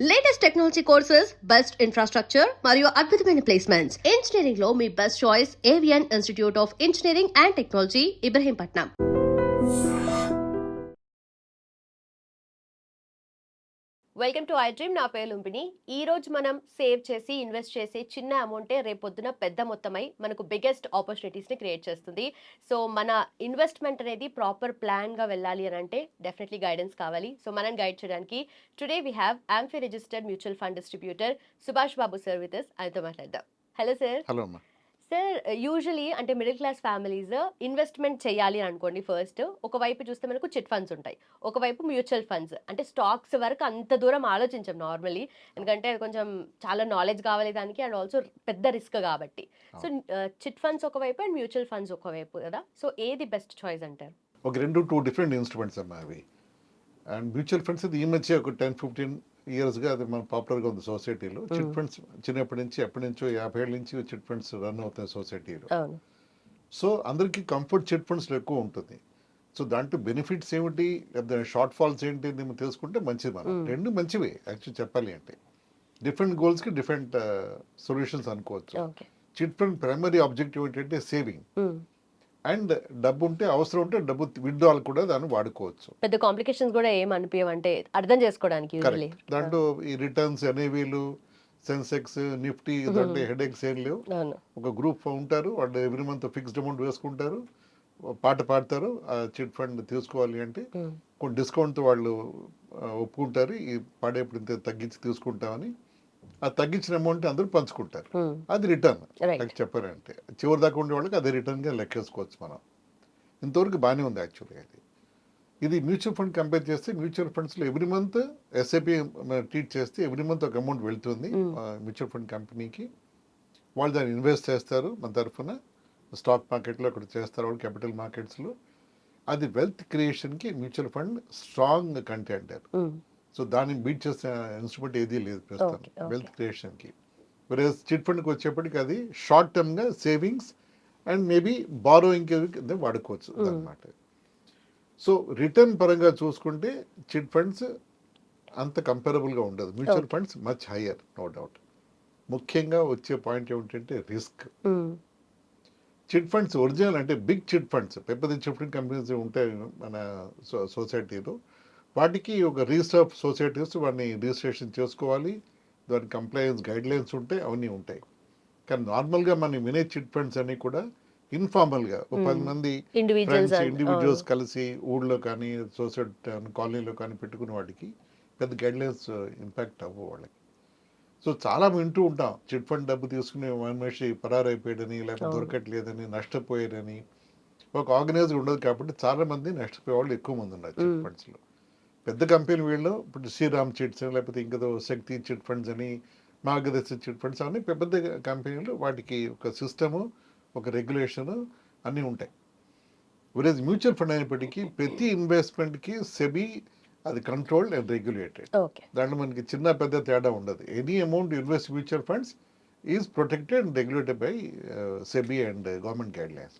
Latest technology courses, best infrastructure మరియు అద్భుతమైన placements. Engineering లో మీ best choice Avian institute of engineering and technology, Ibrahimpatnam. Welcome to I dream. నా పేరు లుంబిని. ఈ రోజు మనం సేవ్ చేసి ఇన్వెస్ట్ చేసే చిన్న అమౌంటే రేపొద్దున పెద్ద మొత్తమై మనకు బిగ్గెస్ట్ ఆపర్చునిటీస్ని క్రియేట్ చేస్తుంది. సో మన ఇన్వెస్ట్మెంట్ అనేది ప్రాపర్ ప్లాన్గా వెళ్ళాలి అని అంటే డెఫినెట్లీ గైడెన్స్ కావాలి. సో మనం గైడ్ చేయడానికి today we have amphi registered mutual fund distributor Subhash Babu sir with us. ఆయనతో మాట్లాడదాం. Hello sir. హలో అమ్మా. సార్, యూజువలీ అంటే మిడిల్ క్లాస్ ఫ్యామిలీస్ ఇన్వెస్ట్మెంట్ చేయాలి అనుకోండి. ఫస్ట్ ఒకవైపు చూస్తే మనకు చిట్ ఫండ్స్ ఉంటాయి, ఒకవైపు మ్యూచువల్ ఫండ్స్. అంటే స్టాక్స్ వరకు అంత దూరం ఆలోచించాం నార్మల్లీ, ఎందుకంటే అది కొంచెం చాలా నాలెడ్జ్ కావాలి దానికి, అండ్ ఆల్సో పెద్ద రిస్క్ కాబట్టి. సో చిట్ ఫండ్స్ ఒకవైపు అండ్ మ్యూచువల్ ఫండ్స్ ఒకవైపు కదా. సో ఏది బెస్ట్ చాయిస్ అంటారు? ఒక టూ డిఫరెంట్ ఇన్స్ట్రుమెంట్స్ అమ్మా అవి. అండ్ మ్యూచువల్ ఫండ్స్ ఇది ఈ మధ్య ఒక 10-15 ఇయర్స్గా అది మన పాపులర్గా ఉంది సొసైటీలో. చిట్ ఫండ్స్ చిన్నప్పటి నుంచి ఎప్పటి నుంచో 50 ఏళ్ళ నుంచి చిట్ ఫండ్స్ రన్ అవుతాయి సొసైటీలో. సో అందరికీ కంఫర్ట్ చిట్ ఫండ్స్లో ఎక్కువ ఉంటుంది. సో దాంట్లో బెనిఫిట్స్ ఏమిటి, లేదా షార్ట్ ఫాల్స్ ఏంటి మేము తెలుసుకుంటే మంచిది. మనం రెండు మంచివే యాక్చువల్ చెప్పాలి అంటే. డిఫరెంట్ గోల్స్కి డిఫరెంట్ సొల్యూషన్స్ అనుకోవచ్చు. చిట్ ఫండ్ ప్రైమరీ ఆబ్జెక్టివ్ ఏంటంటే సేవింగ్, అండ్ డబ్బు ఉంటే అవసరం ఉంటే డబ్బు విత్డ్రాల్ కూడా దాన్ని వాడుకోవచ్చు. పెద్ద కాంప్లికేషన్స్ కూడా ఏం అనిపించవంటే అర్థం చేసుకోవడానికి. దాంట్లో ఈ రిటర్న్స్ ఎన్ఏవీలు, సెన్సెక్స్, నిఫ్టీ దాంట్లో హెడేక్స్ ఏం లేవు. ఒక గ్రూప్ ఉంటారు, వాళ్ళు ఎవ్రీ మంత్ ఫిక్స్డ్ అమౌంట్ వేసుకుంటారు, పాట పాడతారు. ఆ చిట్ ఫండ్ తీసుకోవాలి అంటే కొన్ని డిస్కౌంట్తో వాళ్ళు ఒప్పుకుంటారు, ఈ పాడేప్పుడు ఇంత తగ్గించి తీసుకుంటామని. ఆ తగ్గించిన అమౌంట్ అందరూ పంచుకుంటారు, అది రిటర్న్. చెప్పారంటే చివరి దాకా ఉండే వాళ్ళకి అదే రిటర్న్గా లెక్కేసుకోవచ్చు మనం. ఇంతవరకు బాగానే ఉంది యాక్చువల్గా. ఇది మ్యూచువల్ ఫండ్ కంపేర్ చేస్తే మ్యూచువల్ ఫండ్స్లో ఎవ్రీ మంత్ ఎస్ఐపి ట్రీట్ చేస్తే ఎవ్రీ మంత్ ఒక అమౌంట్ వెళ్తుంది మ్యూచువల్ ఫండ్ కంపెనీకి. వాళ్ళు దాన్ని ఇన్వెస్ట్ చేస్తారు మన తరఫున, స్టాక్ మార్కెట్లో అక్కడ చేస్తారు వాళ్ళు, క్యాపిటల్ మార్కెట్స్లో. అది వెల్త్ క్రియేషన్కి mutual fund strong contender. So దాన్ని బీట్ చేసే ఇన్స్ట్రుమెంట్ ఏదీ లేదు ప్రస్తుతం వెల్త్ క్రియేషన్కి. వేరేస్ చిట్ ఫండ్కి వచ్చేప్పటికి అది షార్ట్ టర్మ్గా సేవింగ్స్ అండ్ మేబీ బారోయింగ్కి వాడుకోవచ్చు అన్నమాట. సో రిటర్న్ పరంగా చూసుకుంటే చిట్ ఫండ్స్ అంత కంపేరబుల్గా ఉండదు, mutual funds much higher, no doubt. ముఖ్యంగా వచ్చే పాయింట్ ఏమిటంటే రిస్క్. చిట్ ఫండ్స్ ఒరిజినల్ అంటే బిగ్ చిట్ ఫండ్స్, పెద్ద చిట్ ఫండ్ కంపెనీస్ ఉంటాయి మన సొసైటీలో, వాటికి ఒక రిజిస్టర్ ఆఫ్ సొసైటీస్ వాటిని రిజిస్ట్రేషన్ చేసుకోవాలి, దాని కంప్లయన్స్ గైడ్లైన్స్ ఉంటాయి, అవన్నీ ఉంటాయి. కానీ నార్మల్గా మనం వినే చిట్ ఫండ్స్ అన్నీ కూడా ఇన్ఫార్మల్గా ఒక 10 మంది ఇండివిజువల్స్ కలిసి ఊళ్ళో కానీ సొసైటీ కాలనీలో కానీ పెట్టుకున్న వాటికి పెద్ద గైడ్లైన్స్ ఇంపాక్ట్ అవ్వవు వాళ్ళకి. సో చాలా వింటూ ఉంటాం, చిట్ ఫండ్ డబ్బు తీసుకుని మనిషి పరారైపోయాడని, లేకపోతే దొరకట్లేదని, నష్టపోయారని. ఒక ఆర్గనైజ్ ఉండదు కాబట్టి చాలా మంది నష్టపోయే వాళ్ళు ఎక్కువ మంది ఉన్నారు చిట్ ఫండ్స్లో. పెద్ద కంపెనీ వీళ్ళు ఇప్పుడు శ్రీరామ్ చిట్స్ లేకపోతే ఇంకదో శక్తి చిట్ ఫండ్స్ అని, మార్గదర్శి చిట్ ఫండ్స్ అని పెద్ద కంపెనీలు, వాటికి ఒక సిస్టము, ఒక రెగ్యులేషను అన్నీ ఉంటాయి. వేరేజ్ మ్యూచువల్ ఫండ్ అయినప్పటికీ ప్రతి ఇన్వెస్ట్మెంట్కి సెబీ అది కంట్రోల్డ్ అండ్ రెగ్యులేటెడ్. దాంట్లో మనకి చిన్న పెద్ద తేడా ఉండదు. Any amount invest mutual funds is protected and regulated by SEBI and government guide lines.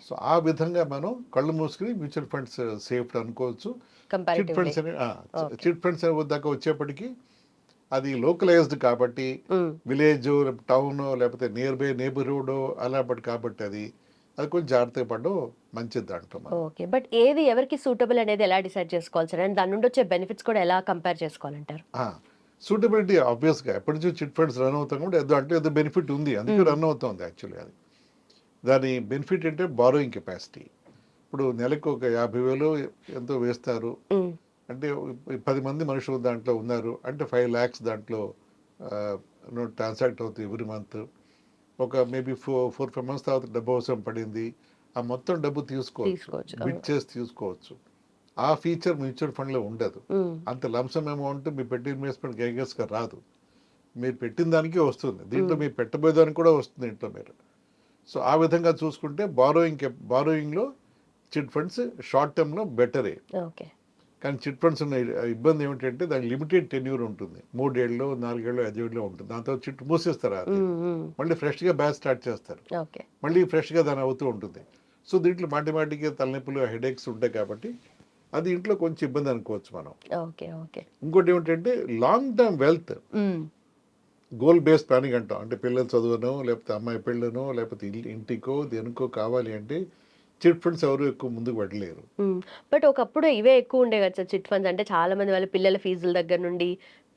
So ఆ విధంగా మనం కళ్ళు మూసుకుని మ్యూచువల్ ఫండ్స్ సేఫ్ అనుకోవచ్చు. చిట్ ఫండ్స్ అని చిట్ ఫండ్స్ దాకా వచ్చేప్పటికి అది లోకలైజ్డ్ కాబట్టి విలేజ్, టౌన్, లేకపోతే నియర్ బై నేబర్హుడ్ అలా కాబట్టి అది కొంచెం జాగ్రత్తగా పడడం మంచిది దాంట్లో. ఓకే, బట్ ఏది ఎవరికి సూటబుల్ అనేది ఎలా డిసైడ్ చేసుకోవాలి సార్? అండ్ దాని నుండి వచ్చే బెనిఫిట్స్ కూడా ఎలా కంపేర్ చేసుకోవాలంటారు? సూటబిలిటీ ఆబ్వియస్గా ఎప్పటి నుంచి చిట్ ఫండ్స్ రన్ అవుతాం కూడా ఏదో బెనిఫిట్ ఉంది, అందుకే రన్ అవుతుంది యాక్చువల్గా. అది దాని బెనిఫిట్ అంటే బారోయింగ్ కెపాసిటీ. ఇప్పుడు నెలకు ఒక 50,000 ఎంతో వేస్తారు అంటే 10 మంది మనుషులు దాంట్లో ఉన్నారు అంటే 5 lakhs దాంట్లో ట్రాన్సాక్ట్ అవుతుంది ఎవ్రీ మంత్. ఒక మేబీ 4-5 months తర్వాత డబ్బు అవసరం పడింది, ఆ మొత్తం డబ్బు తీసుకోవచ్చు, బిట్ చేసి తీసుకోవచ్చు. ఆ ఫీచర్ మ్యూచువల్ ఫండ్లో ఉండదు. అంత లంసమ్ అమౌంట్ మీరు పెట్టి ఇన్వెస్ట్మెంట్ గైగస్గా రాదు, మీరు పెట్టిన దానికే వస్తుంది, దీంట్లో మీరు పెట్టబోయేదానికి కూడా వస్తుంది దీంట్లో మీరు. సో ఆ విధంగా చూసుకుంటే బారోయింగ్లో చిట్ ఫండ్స్ షార్ట్ టర్మ్లో బెటరే. కానీ చిట్ ఫండ్స్ ఉన్న ఇబ్బంది ఏమిటంటే దానికి లిమిటెడ్ టెన్యూర్ ఉంటుంది, 3 ఏళ్ళు, 4 ఏళ్ళు, 5 ఏళ్ళు ఉంటుంది. దాంతో చిట్ మూసేస్తారు, అది మళ్ళీ ఫ్రెష్గా బ్యాచ్ స్టార్ట్ చేస్తారు, మళ్ళీ ఫ్రెష్గా దాని అవుతూ ఉంటుంది. సో దీంట్లో మాటిమాటికి తలనొప్పులు, హెడేక్స్ ఉంటాయి కాబట్టి అది ఇంట్లో కొంచెం ఇబ్బంది అనుకోవచ్చు మనం. ఓకే. ఓకే. ఇంకోటి ఏమిటంటే long term wealth goal based planning అంటాం. అంటే పిల్లల చదువునో లేకపోతే అమ్మాయి పెళ్ళనో లేకపోతే ఇంటికో దేనికో కావాలి అంటే చిట్ ఫండ్స్ ఎవరు ఎక్కువ ముందుకు పెట్టలేరు. బట్ ఒకప్పుడు ఇవే ఎక్కువ ఉండే కదా సార్ చిట్ ఫండ్స్. అంటే చాలా మంది వాళ్ళ పిల్లల ఫీజుల దగ్గర నుండి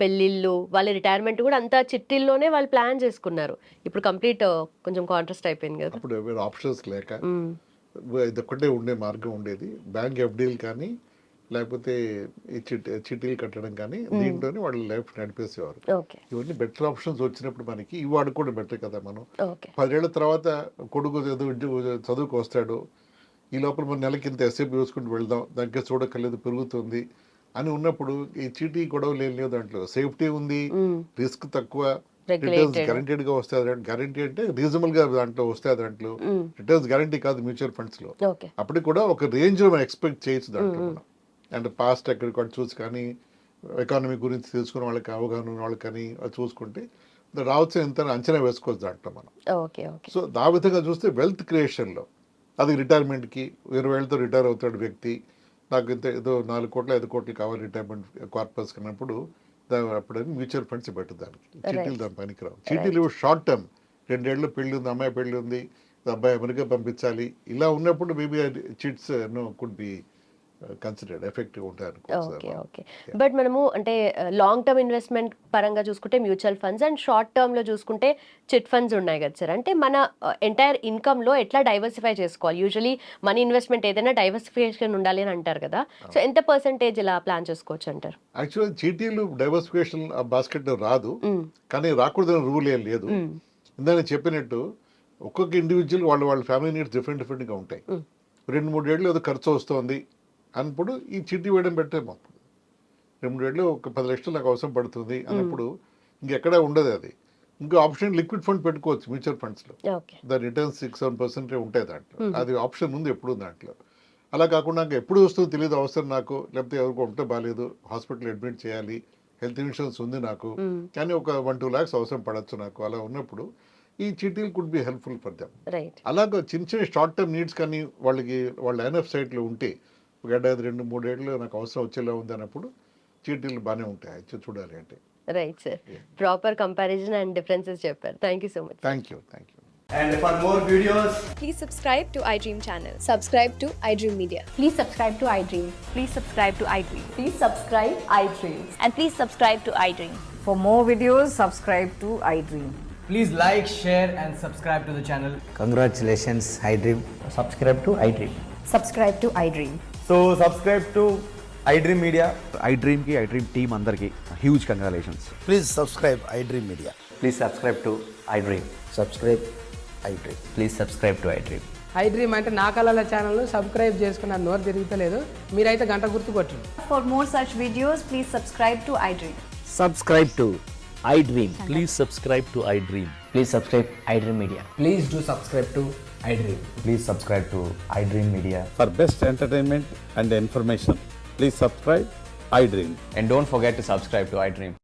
పెళ్ళిళ్ళు, వాళ్ళ రిటైర్మెంట్ కూడా అంతా చిట్టీల్లోనే వాళ్ళు ప్లాన్ చేసుకున్నారు. ఇప్పుడు కంప్లీట్ కొంచెం కాంట్రాస్ట్ అయిపోయింది కదా. అప్పుడు వేరే ఆప్షన్స్ లేక మ్మ్. ఇదొక్కటే ఉండే మార్గం ఉండేది. బ్యాంక్ ఎఫ్డీలు కానీ లేకపోతే ఈ చిట్టీలు కట్టడం కానీ దీంట్లోనే వాళ్ళు లైఫ్ నడిపేసేవారు. ఓకే. ఇవన్నీ బెటర్ ఆప్షన్స్ వచ్చినప్పుడు మనకి ఇవి వాడుకోవడం బెటర్ కదా. మనం ఓకే. 10 ఏళ్ల తర్వాత కొడుకు చదువుకు వస్తాడు, ఈ లోపల మన నెలకి ఇంత ఎస్ఐపి చూసుకుంటూ వెళ్దాం, దగ్గర చూడక్కర్లేదు పెరుగుతుంది అని ఉన్నప్పుడు ఈ చీటీ గొడవలు ఏం లేవు. దాంట్లో సేఫ్టీ ఉంది, రిస్క్ తక్కువ, రిటర్న్స్ గ్యారంటీడ్ గా వస్తాయి. గ్యారంటీ అంటే రీజనబుల్ గా దాంట్లో వస్తాయి. దాంట్లో రిటర్న్స్ గ్యారంటీ కాదు మ్యూచువల్ ఫండ్స్ లో. ఓకే. అప్పటికి కూడా ఒక రేంజ్ లో మనం ఎక్స్పెక్ట్ చేయొచ్చు దాంట్లో మనం. అండ్ పాస్ట్ రికార్డ్ చూసి కానీ ఎకానమీ గురించి తెలుసుకున్న వాళ్ళకి అవగాహన ఉన్న వాళ్ళకి కానీ అది చూసుకుంటే రావచ్చు ఎంత అంచనా వేసుకోవచ్చు దాంట్లో మనం. ఓకే. ఓకే. సో ఆ విధంగా చూస్తే వెల్త్ క్రియేషన్లో అది రిటైర్మెంట్కి 20 ఏళ్ళతో రిటైర్ అవుతాడు వ్యక్తి, నాకు ఇంత ఏదో 4 కోట్లు 5 కోట్లు కావాలి రిటైర్మెంట్ కార్పస్ అన్నప్పుడు అప్పుడు మ్యూచువల్ ఫండ్స్ పెట్టు దానికి. చీటీలు దాని పనికిరావు. చీటీలు షార్ట్ టర్మ్, 2 ఏళ్ళు పెళ్ళి ఉంది, అమ్మాయి పెళ్ళి ఉంది, అబ్బాయి అమెరికా పంపించాలి, ఇలా ఉన్నప్పుడు maybe chits could be considered effective ఉంటాయి ఓకే. అనుకో. ఓకే. బట్ మనము అంటే లాంగ్ టర్మ్ ఇన్వెస్ట్మెంట్ పరంగా చూసుకుంటే mutual funds and short term లో చూసుకుంటే చిట్ ఫండ్స్ ఉన్నాయి కదా సార్. అంటే మన ఎంటైర్ ఇన్కమ్ లో ఎట్లా డైవర్సిఫై చేసుకోవాలి? యూజువలీ మనీ ఇన్వెస్ట్మెంట్ ఏదైనా డైవర్సిఫికేషన్ ఉండాలి అని అంటారు కదా. సో ఎంత పర్సెంటేజ్ ఇలా ప్లాన్ చేసుకోవచ్చు అంటారు? యాక్చువల్గా చీటీలు డైవర్సిఫికేషన్ ఆ బాస్కెట్ రాదు, కానీ రాకూడదని రూల్ ఏం లేదు. ఇందాక చెప్పినట్టు ఒక్కొక్క ఇండివిజువల్ వాళ్ళ ఫ్యామిలీ నీడ్స్ డిఫరెంట్గా ఉంటాయి. 2-3 ఏళ్ళు ఏదో ఖర్చు వస్తుంది అన్నప్పుడు ఈ చిట్టి వేయడం పెట్టేమో. అప్పుడు 2-3 ఏళ్ళు ఒక 10 లక్షలు నాకు అవసరం పడుతుంది అన్నప్పుడు ఇంకెక్కడా ఉండదు అది. ఇంకో ఆప్షన్ లిక్విడ్ ఫండ్ పెట్టుకోవచ్చు మ్యూచువల్ ఫండ్స్లో. దాని రిటర్న్స్ 6-7% ఉంటాయి దాంట్లో. అది ఆప్షన్ ఉంది ఎప్పుడు దాంట్లో. అలా కాకుండా నాకు ఎప్పుడు వస్తుందో తెలియదు, అవసరం నాకు, లేకపోతే ఎవరికి ఉంటే బాగాలేదు, హాస్పిటల్ అడ్మిట్ చేయాలి, హెల్త్ ఇన్సూరెన్స్ ఉంది నాకు, కానీ ఒక 1-2 lakhs అవసరం పడవచ్చు నాకు. అలా ఉన్నప్పుడు ఈ చీటీలు could be helpful for them. అలాగే చిన్న షార్ట్ టర్మ్ నీడ్స్ కానీ వాళ్ళ ఎన్ఎఫ్ సైట్లో ఉంటే ఒక 2-3 ఏళ్ళు నాకు అవసరం వచ్చేలా ఉంది అన్నప్పుడు చీటీలు బాగానే ఉంటాయి చూడాలి అంటే. Right sir. Proper comparison and differences చెప్పారు. Thank you so much. Thank you. And for more videos, Please subscribe to iDream channel. Subscribe to iDream Media. Please subscribe to iDream. Please subscribe to iDream. Please subscribe iDream. And please subscribe to iDream. For more videos, subscribe to iDream. please like, share and subscribe to the channel. Congratulations, iDream. Subscribe to iDream. Subscribe to iDream. So subscribe to iDream Media. iDream ki iDream team andarki huge congratulations. Please subscribe iDream Media. Please subscribe to iDream. Subscribe iDream. Please subscribe to iDream. iDream అంటే నా కళల ఛానల్ను subscribe చేసుకున్న నోరు తిరుగుతలేదు, మీరైతే గంట గుర్తు కొట్టండి. For more such videos, please subscribe to iDream. Subscribe to iDream. Please subscribe to iDream. Please subscribe iDream Media. Please do subscribe to iDream. Please subscribe to iDream Media. For best entertainment and information, please subscribe iDream. And don't forget to subscribe to iDream.